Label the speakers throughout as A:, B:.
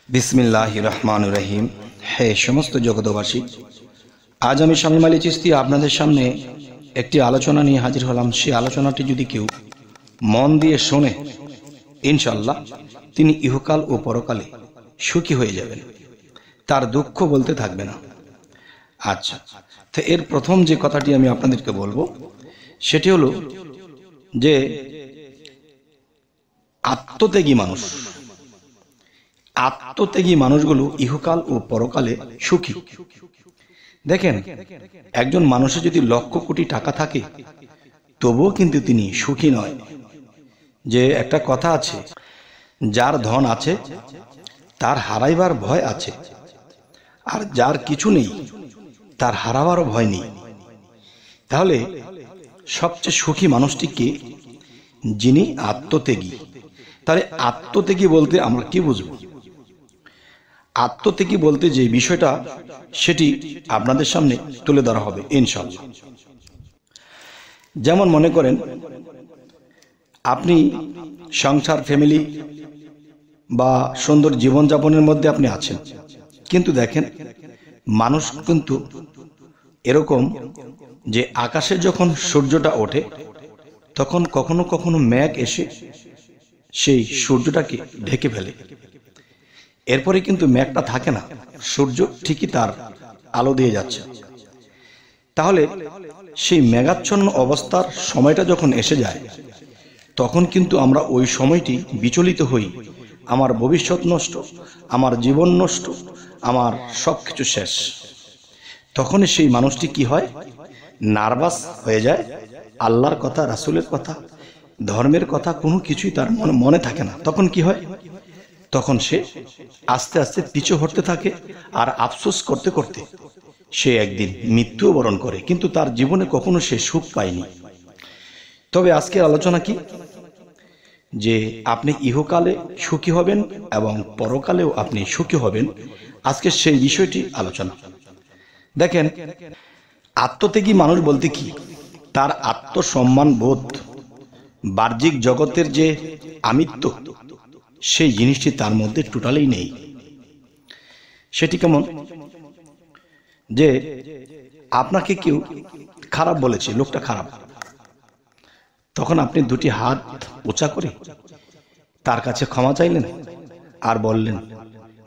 A: বিসমিল্লাহির রহমানির রহিম। হে সমস্ত জগতবাসী, আজ আমি শামীম আলী চিশতি আপনাদের সামনে একটি আলোচনা নিয়ে হাজির হলাম। সেই আলোচনাটি যদি কেউ মন দিয়ে শোনে, ইনশাআল্লাহ তিনি ইহকাল ও পরকালে সুখী হয়ে যাবেন, তার দুঃখ বলতে থাকবে না। আচ্ছা, তো এর প্রথম যে কথাটি আমি আপনাদেরকে বলবো সেটি হলো যে আত্মত্যাগী মানুষগুলো ইহকাল ও পরকালে সুখী। দেখেন, একজন মানুষের যদি লক্ষ কোটি টাকা থাকে তবুও কিন্তু তিনি সুখী নয়। যে একটা কথা আছে, যার ধন আছে তার হারাইবার ভয় আছে, আর যার কিছু নেই তার হারাবারও ভয় নেই। তাহলে সবচেয়ে সুখী মানুষটি কে? যিনি আত্মত্যাগী। তাহলে আত্মত্যাগী বলতে আমরা কি বুঝব? আত্মত্যাগী বলতে যে বিষয়টা সেটি আপনাদের সামনে তুলে ধরা হবে ইনশাআল্লাহ। যেমন মনে করেন, আপনি সংসার, ফ্যামিলি বা সুন্দর জীবনযাপনের মধ্যে আপনি আছেন, কিন্তু দেখেন মানুষ কিন্তু এরকম যে আকাশে যখন সূর্যটা ওঠে তখন কখনো কখনো মেঘ এসে সেই সূর্যটাকে ঢেকে ফেলে। এরপরে কিন্তু মেঘটা থাকে না, সূর্য ঠিকই তার আলো দিয়ে যাচ্ছে। তাহলে সেই মেঘাচ্ছন্ন অবস্থার সময়টা যখন এসে যায় তখন কিন্তু আমরা ওই সময়টি বিচলিত হই, আমার ভবিষ্যৎ নষ্ট, আমার জীবন নষ্ট, আমার সব কিছু শেষ। তখনই সেই মানুষটি কি হয়? নার্ভাস হয়ে যায়। আল্লাহর কথা, রাসূলের কথা, ধর্মের কথা কোনো কিছুই তার মনে থাকে না। তখন কি হয়? তখন সে আস্তে আস্তে পিছু হটতে থাকে, আর আফসোস করতে করতে সে একদিন মৃত্যুও বরণ করে, কিন্তু তার জীবনে কখনো সে সুখ পায়নি। তবে আজকের আলোচনা কি? যে আপনি ইহকালে সুখী হবেন এবং পরকালেও আপনি সুখী হবেন, আজকে সেই বিষয়টি আলোচনা। দেখেন, আত্মত্যাগী মানুষ বলতে কি? তার আত্মসম্মান বোধ, বাহ্যিক জগতের যে আমিত্ব, সেই জিনিসটি তার মধ্যে টোটালি নেই। সেটি কেমন? যে আপনাকে কেউ খারাপ বলেছে, লোকটা খারাপ, তখন আপনি দুটি হাত উঁচা করে তার কাছে ক্ষমা চাইলেন আর বললেন,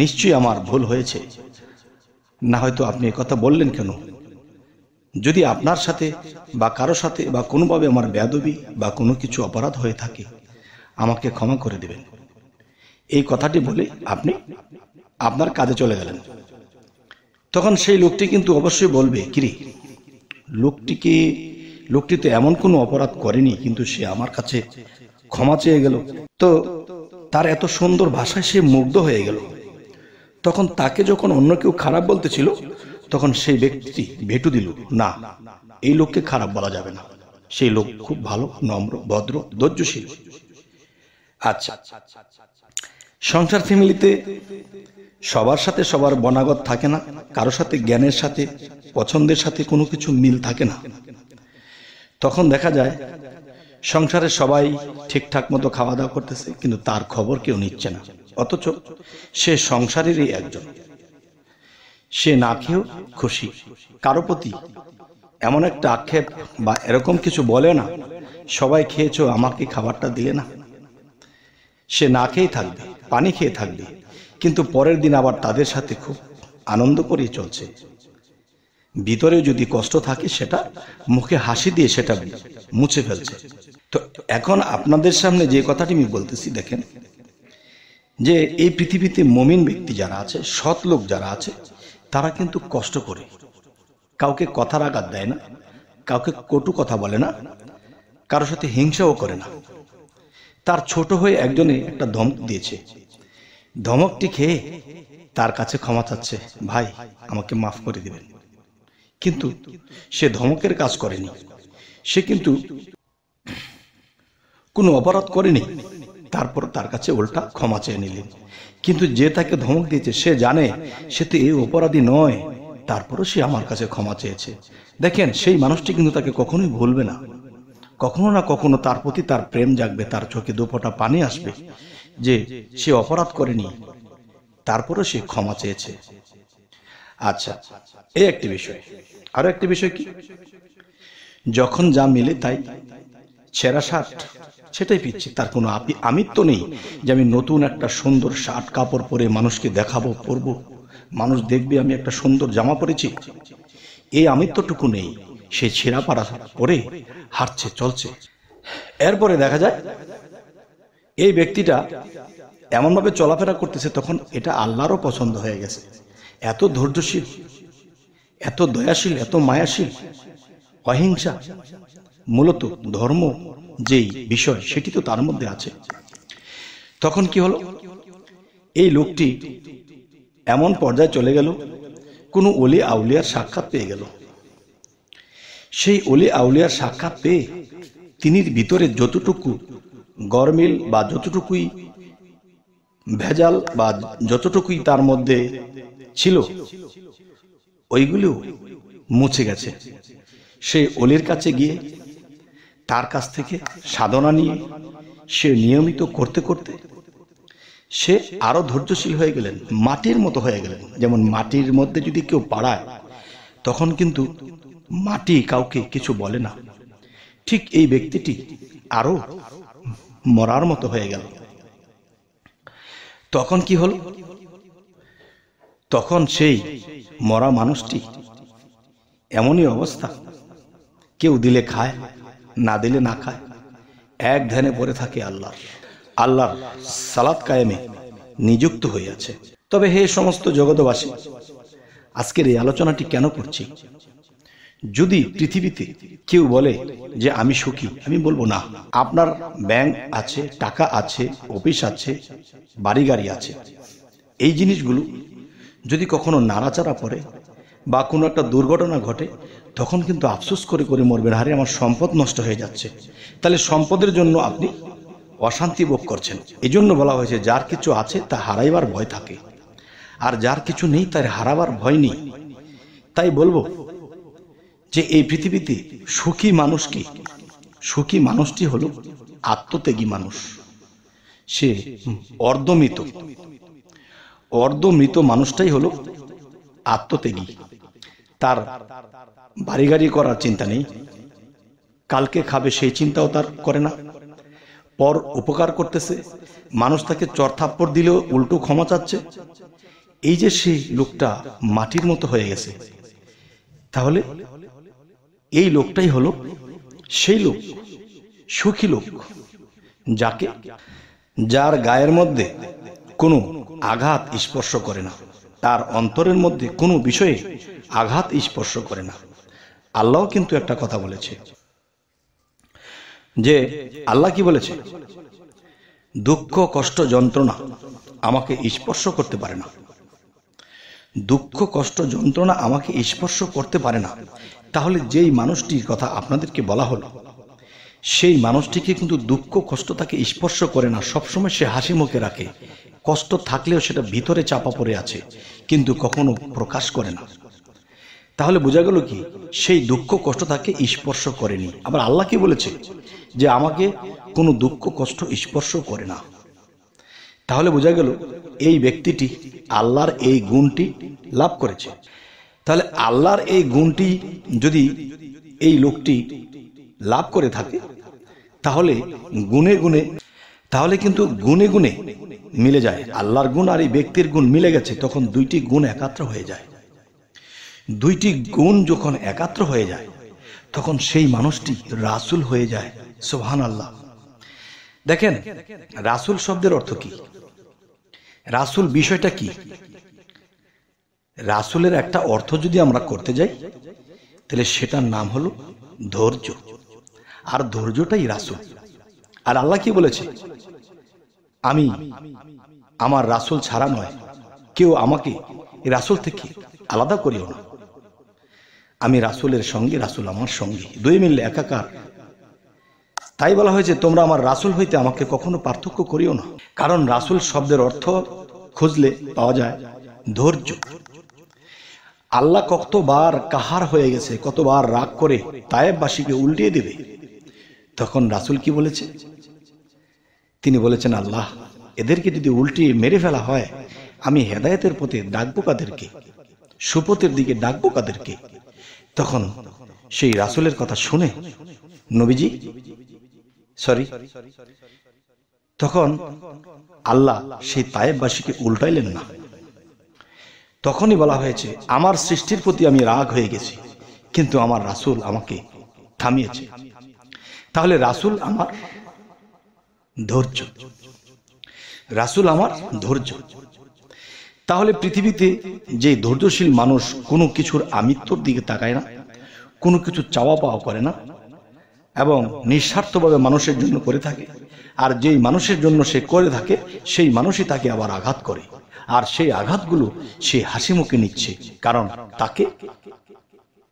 A: নিশ্চয়ই আমার ভুল হয়েছে। না হয়তো আপনি কথা বললেন কেন? যদি আপনার সাথে বা কারো সাথে বা কোনোভাবে আমার বেয়াদবি বা কোনো কিছু অপরাধ হয়ে থাকে, আমাকে ক্ষমা করে দেবেন। এই কথাটি বলে আপনি আপনার কাজে চলে গেলেন। তখন সেই লোকটি কিন্তু অবশ্যই বলবে, কিরে, লোকটি তো এমন কোনো অপরাধ করেনি, কিন্তু সে আমার কাছে ক্ষমা চেয়ে গেল। তো তার এত সুন্দর ভাষায় সে মুগ্ধ হয়ে গেল। তখন তাকে যখন অন্য কেউ খারাপ বলতেছিল তখন সেই ব্যক্তি ভেটু দিল, না, এই লোককে খারাপ বলা যাবে না, সেই লোক খুব ভালো, নম্র, ভদ্র, ধৈর্যশীল। আচ্ছা, সংসার, ফ্যামিলিতে সবার সাথে সবার বনাগত থাকে না, কারো সাথে জ্ঞানের সাথে, পছন্দের সাথে কোনো কিছু মিল থাকে না। তখন দেখা যায় সংসারে সবাই ঠিকঠাক মতো খাওয়া দাওয়া করতেছে, কিন্তু তার খবর কেউ নিচ্ছে না। অথচ সে সংসারেরই একজন, সে না খেয়েও খুশি। কারো প্রতি এমন একটা আক্ষেপ বা এরকম কিছু বলে না, সবাই খেয়েছো, আমাকে খাবারটা দিলে না। সে না খেয়ে থাকবে, পানি খেয়ে থাকবে, কিন্তু পরের দিন আবার তাদের সাথে খুব আনন্দ করে চলছে। ভিতরে যদি কষ্ট থাকে সেটা মুখে হাসি দিয়ে সেটা মুছে ফেলছে। তো এখন আপনাদের সামনে যে কথাটি আমি বলতেছি, দেখেন যে এই পৃথিবীতে মুমিন ব্যক্তি যারা আছে, সৎ লোক যারা আছে, তারা কিন্তু কষ্ট করে, কাউকে কথার আঘাত দেয় না, কাউকে কটু কথা বলে না, কারোর সাথে হিংসাও করে না। তার ছোট হয়ে একজনে একটা ধমক দিয়েছে, ধমকটি খেয়ে তার কাছে ক্ষমা চাচ্ছে, ভাই আমাকে মাফ করে দিবেন। কিন্তু সে ধমকের কাজ করেনি, সে কিন্তু কোনো অপরাধ করেনি, তারপর তার কাছে উল্টা ক্ষমা চেয়ে নিলেন। কিন্তু যে তাকে ধমক দিয়েছে সে জানে সে তো এই অপরাধী নয়, তারপরও সে আমার কাছে ক্ষমা চেয়েছে। দেখেন, সেই মানুষটি কিন্তু তাকে কখনোই ভুলবে না। কখনো না কখনো তার প্রতি তার প্রেম জাগবে, তার চোখে দুফোঁটা পানি আসবে যে সে অপরাধ করেনি, তারপরে সে ক্ষমা চেয়েছে। আচ্ছা, এই একটি বিষয়। আরো একটি বিষয় কি, যখন যা মিলে তাই ছেঁড়া শার্ট সেটাই পিচ্ছি, তার কোনো আমিত্ব নেই যে আমি নতুন একটা সুন্দর শার্ট কাপড় পরে মানুষকে দেখাবো, পরবো, মানুষ দেখবে আমি একটা সুন্দর জামা পরেছি, এই আমিত্বটুকু নেই। সে ছেঁড়া পাড়া পরে হাঁটছে, চলছে। এরপরে দেখা যায় এই ব্যক্তিটা এমনভাবে চলাফেরা করতেছে, তখন এটা আল্লাহরও পছন্দ হয়ে গেছে। এত ধৈর্যশীল, এত দয়াশীল, এত মায়াশীল, অহিংসা, মূলত ধর্ম যেই বিষয় সেটি তো তার মধ্যে আছে। তখন কি হলো, এই লোকটি এমন পর্যায়ে চলে গেল, কোনো অলি আউলিয়ার সাক্ষাৎ পেয়ে গেল। সেই অলি আউলিয়ার সাক্ষাৎ পেয়ে তিনি ভিতরে যতটুকু গরমিল বা যতটুকুই ভেজাল বা যতটুকুই তার মধ্যে ছিল ওইগুলো মুছে গেছে। সে অলির কাছে গিয়ে তার কাছ থেকে সাধনা নিয়ে সে নিয়মিত করতে করতে সে আরো ধৈর্যশীল হয়ে গেলেন, মাটির মতো হয়ে গেলেন। যেমন মাটির মধ্যে যদি কেউ পাড়ায় তখন কিন্তু মাটি কাউকে কিছু বলে না, ঠিক এই ব্যক্তিটি আরো মরার মতো হয়ে গেল। তখন কি হল, তখন সেই মরা মানুষটি এমনই অবস্থা, কেউ দিলে খায়, না দিলে না খায়, এক ধ্যানে পড়ে থাকে আল্লাহর সালাত কায়েমে নিযুক্ত হয়ে আছে। তবে হে সমস্ত জগতবাসী, আজকের এই আলোচনাটি কেন করছি, যদি পৃথিবীতে কেউ বলে যে আমি সুখী, আমি বলবো না। আপনার ব্যাংক আছে, টাকা আছে, অফিস আছে, বাড়ি গাড়ি আছে, এই জিনিসগুলো যদি কখনো নাড়াচাড়া পড়ে বা কোনো একটা দুর্ঘটনা ঘটে, তখন কিন্তু আফসোস করে করে মরবেন, আরে আমার সম্পদ নষ্ট হয়ে যাচ্ছে। তাহলে সম্পদের জন্য আপনি অশান্তি ভোগ করছেন। এই জন্য বলা হয়েছে যার কিছু আছে তা হারাইবার ভয় থাকে, আর যার কিছু নেই তার হারাবার ভয় নেই। তাই বলবো যে এই পৃথিবীতে সুখী মানুষ কি? সুখী মানুষটি হলো আত্মত্যাগী মানুষ। সে অর্ধমৃত মানুষটাই হলো আত্মত্যাগী। তার বাড়ি গাড়ি করার চিন্তা নেই, কালকে খাবে সেই চিন্তাও তার করে না, পর উপকার করতেছে, মানুষ তাকে চর থাপ্পড় দিলেও উল্টো ক্ষমা চাচ্ছে। এই যে সেই লোকটা মাটির মতো হয়ে গেছে, তাহলে এই লোকটাই হলো সেই লোক, সুখী লোক, যার গায়ের মধ্যে কোনো আঘাত স্পর্শ করে না, তার অন্তরের মধ্যে কোনো বিষয়ে আঘাত স্পর্শ করে না। আল্লাহ কিন্তু একটা কথা বলেছে, যে আল্লাহ কি বলেছে, দুঃখ কষ্ট যন্ত্রণা আমাকে স্পর্শ করতে পারে না। দুঃখ কষ্ট যন্ত্রণা আমাকে স্পর্শ করতে পারে না। তাহলে যেই মানুষটির কথা আপনাদেরকে বলা হলো, সেই মানুষটিকে কিন্তু দুঃখ কষ্ট তাকে স্পর্শ করে না, সবসময় সে হাসি মুখে রাখে। কষ্ট থাকলেও সেটা ভিতরে চাপা পড়ে আছে, কিন্তু কখনো প্রকাশ করে না। তাহলে বোঝা গেল কি, সেই দুঃখ কষ্ট তাকে স্পর্শ করেনি। আবার আল্লাহ কি বলেছে, যে আমাকে কোনো দুঃখ কষ্ট স্পর্শ করে না। তাহলে বোঝা গেল এই ব্যক্তিটি আল্লাহর এই গুণটি লাভ করেছে। তাহলে আল্লাহর এই গুণটি যদি এই লোকটি লাভ করে থাকে, তাহলে কিন্তু গুণে গুণে মিলে যায়। আল্লাহর গুণ আর এই ব্যক্তির গুণ মিলে গেছে, তখন দুইটি গুণ একাত্র হয়ে যায়। দুইটি গুণ যখন একাত্র হয়ে যায়, তখন সেই মানুষটি রাসূল হয়ে যায়। সুবহানাল্লাহ। দেখেন, রাসূল শব্দের অর্থ কি, রাসূল বিষয়টা কি? রাসূলের একটা অর্থ যদি আমরা করতে যাই, তাহলে সেটার নাম হলো ধৈর্য, আর ধৈর্যটাই রাসূল। আর আল্লাহ কি বলেছে, আমি আমার রাসূল ছাড়া নয়, কেউ আমাকে রাসূল থেকে আলাদা করিও না। আমি রাসূলের সঙ্গে, রাসূল আমার সঙ্গী, দুই মিললে একাকার। তাই বলা হয়েছে, তোমরা আমার রাসূল হইতে আমাকে কখনো পার্থক্য করিও না। কারণ রাসূল শব্দের অর্থ খুঁজলে পাওয়া যায় ধৈর্য। আল্লাহ কতবার কাহার হয়ে গেছে, কতবার রাগ করে তায়েববাসীকে উল্টিয়ে দেবে, তখন রাসূল কি বলেছে? তিনি বলেছেন, আল্লাহ এদেরকে যদি উল্টিয়ে মেরে ফেলা হয়, আমি হেদায়েতের পথে ডাকবো কাদেরকে, সুপথের দিকে ডাকবো কাদেরকে। তখন সেই রাসূলের কথা শুনে নবীজি তখন আল্লাহ সেই তায়েববাসীকে উল্টাইলেন না। তখনই বলা হয়েছে, আমার সৃষ্টির প্রতি আমি রাগ হয়ে গেছি, কিন্তু আমার রাসূল আমাকে থামিয়েছে। তাহলে রাসূল আমার ধৈর্য, রাসূল আমার ধৈর্য। তাহলে পৃথিবীতে যে ধৈর্যশীল মানুষ কোনো কিছুর আমিত্বর দিকে তাকায় না, কোনো কিছু চাওয়া পাওয়া করে না এবং নিঃস্বার্থভাবে মানুষের জন্য করে থাকে, আর যেই মানুষের জন্য সে করে থাকে সেই মানুষই তাকে আবার আঘাত করে, আর সেই আঘাতগুলো সে হাসি মুখে নিচ্ছে, কারণ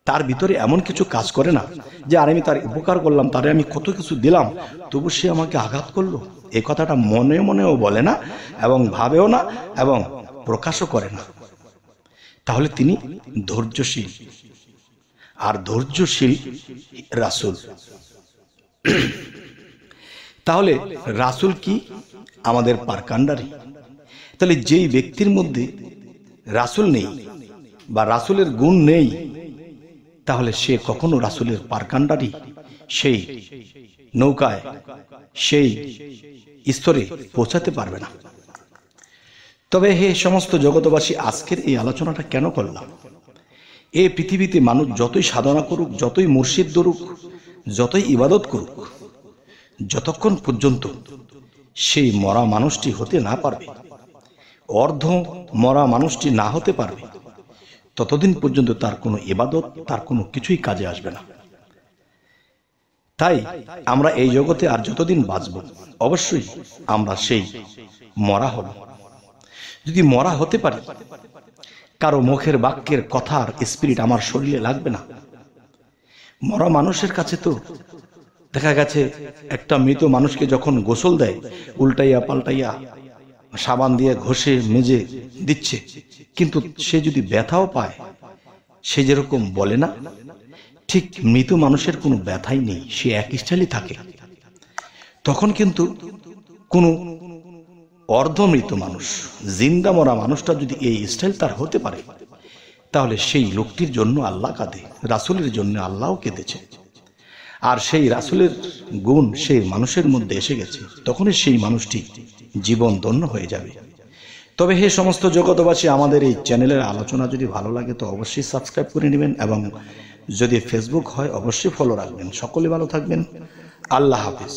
A: তার ভিতরে এমন কিছু কাজ করে না যে আর আমি তার উপকার করলাম, তারে আমি কত কিছু দিলাম, তবু সে আমাকে আঘাত করলো। এই কথাটা মনে মনেও বলে না এবং ভাবেও না এবং প্রকাশও করে না। তাহলে তিনি ধৈর্যশীল, আর ধৈর্যশীল রাসূল। তাহলে রাসূল কি? আমাদের পারকান্ডারি। তাহলে যেই ব্যক্তির মধ্যে রাসূল নেই বা রাসূলের গুণ নেই, তাহলে সে কখনো রাসূলের পারকান্ডারি সেই নৌকায়, সেই স্তরে পৌঁছাতে পারবে না। তবে হে সমস্ত জগতবাসী, আজকের এই আলোচনাটা কেন করলাম? এই পৃথিবীতে মানুষ যতই সাধনা করুক, যতই মুর্শিদ ধরুক, যতই ইবাদত করুক, যতক্ষণ পর্যন্ত সেই মরা মানুষটি হতে না পারবে, অর্ধ মরা মানুষটি না হতে পারবে, ততদিন পর্যন্ত তার কোনো ইবাদত, তার কোনো কিছুই কাজে আসবে না। তাই আমরা এই জগতে আর যতদিন বাঁচব, অবশ্যই আমরা সেই মরা হব। যদি মরা হতে পারি, কারো মুখের বাক্যের কথার স্পিরিট আমার শরীরে লাগবে না। মরা মানুষের কাছে তো দেখা গেছে একটা মৃত মানুষকে যখন গোসল দেয়, উল্টাইয়া পাল্টাইয়া সাবান দিয়ে ঘষে মেজে দিচ্ছে, কিন্তু সে যদি ব্যথাও পায়, সে যেরকম বলে না, ঠিক মৃত মানুষের কোনো ব্যথাই নেই, সে এক স্টাইলই থাকে। তখন কিন্তু কোনো অর্ধমৃত মানুষ, জিন্দা মরা মানুষটা যদি এই স্টাইল তার হতে পারে, তাহলে সেই লোকটির জন্য আল্লাহ কাঁদে, রাসূলের জন্য আল্লাহও কেঁদেছে। আর সেই রাসূলের গুণ সেই মানুষের মধ্যে এসে গেছে, তখনই সেই মানুষটি জীবন ধন্য হয়ে যাবে। তবে হে সমস্ত জগতবাসী, আমাদের এই চ্যানেলের আলোচনা যদি ভালো লাগে তো অবশ্যই সাবস্ক্রাইব করে নেবেন, এবং যদি ফেসবুক হয় অবশ্যই ফলো রাখবেন। সকলে ভালো থাকবেন। আল্লাহ হাফেজ।